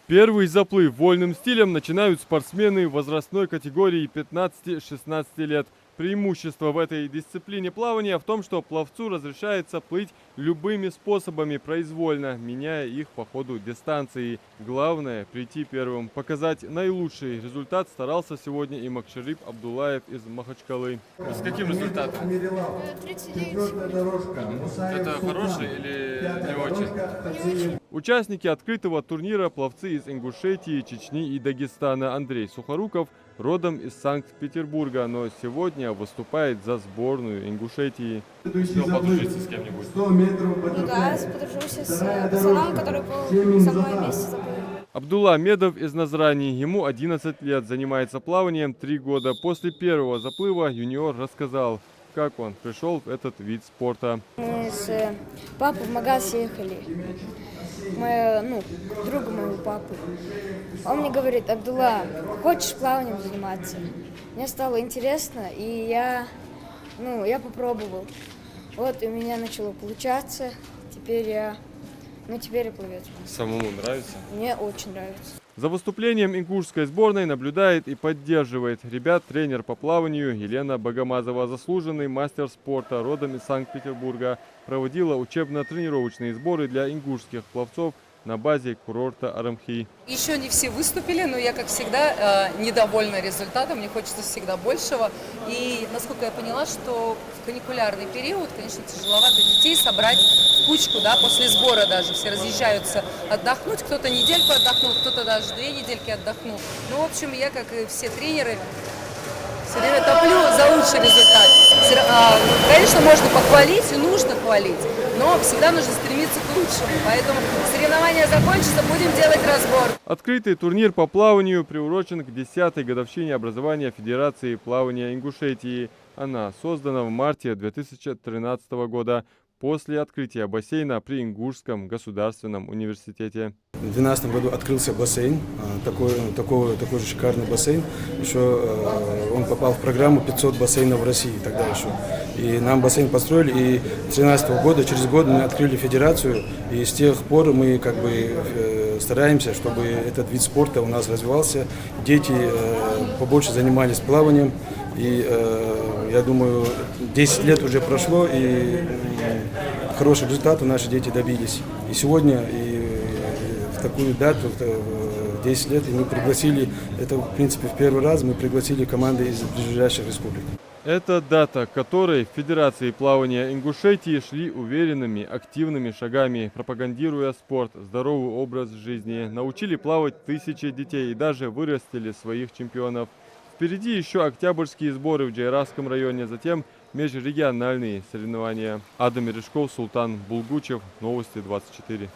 Первый заплыв вольным стилем начинают спортсмены возрастной категории 15-16 лет. Преимущество в этой дисциплине плавания в том, что пловцу разрешается плыть любыми способами произвольно, меняя их по ходу дистанции. Главное – прийти первым. Показать наилучший результат старался сегодня и Макшарип Абдулаев из Махачкалы. С каким результатом? 39. Это хороший или не очень? Участники открытого турнира пловцы из Ингушетии, Чечни и Дагестана. Андрей Сухоруков родом из Санкт-Петербурга, но сегодня выступает за сборную Ингушетии. Успел подружиться с кем-нибудь? Ну да, подружился с пацаном, который был со мной вместе заплыл. Абдулла Медов из Назрани. Ему 11 лет, занимается плаванием 3 года. После первого заплыва юниор рассказал, как он пришел в этот вид спорта. Мы с папой в магаз ехали. Друга моего папы. Он мне говорит: Абдулла, хочешь плаванием заниматься? Мне стало интересно, и я попробовал. Вот у меня начало получаться. Теперь я пловец. Самому нравится? Мне очень нравится. За выступлением ингушской сборной наблюдает и поддерживает ребят тренер по плаванию Елена Богомазова, заслуженный мастер спорта, родом из Санкт-Петербурга, проводила учебно-тренировочные сборы для ингушских пловцов на базе курорта Арамхи. Еще не все выступили, но я, как всегда, недовольна результатом, мне хочется всегда большего. И, насколько я поняла, что в каникулярный период, конечно, тяжеловато детей собрать в кучку, да, после сбора даже. Все разъезжаются отдохнуть, кто-то недельку отдохнул, кто-то даже 2 недельки отдохнул. Ну, в общем, я, как и все тренеры, все время топлю за лучший результат. Конечно, можно похвалить и нужно хвалить, но всегда нужно стремиться к лучшему. Поэтому соревнования закончатся, будем делать разбор. Открытый турнир по плаванию приурочен к 10-й годовщине образования Федерации плавания Ингушетии. Она создана в марте 2013 года после открытия бассейна при Ингушском государственном университете. В 2012 году открылся бассейн, такой же шикарный бассейн. Еще он попал в программу 500 бассейнов в России тогда еще. И нам бассейн построили, и с 2013 года, через год мы открыли федерацию, и с тех пор мы стараемся, чтобы этот вид спорта у нас развивался. Дети побольше занимались плаванием, и я думаю, 10 лет уже прошло, и хороший результат наши дети добились. И сегодня, в такую дату, в 10 лет, и мы пригласили, это в принципе в первый раз, мы пригласили команды из ближайших республик. Это дата, к которой в Федерации плавания Ингушетии шли уверенными, активными шагами, пропагандируя спорт, здоровый образ жизни. Научили плавать тысячи детей и даже вырастили своих чемпионов. Впереди еще октябрьские сборы в Джайрасском районе, затем межрегиональные соревнования. Адам Мережков, Султан Булгучев, Новости 24.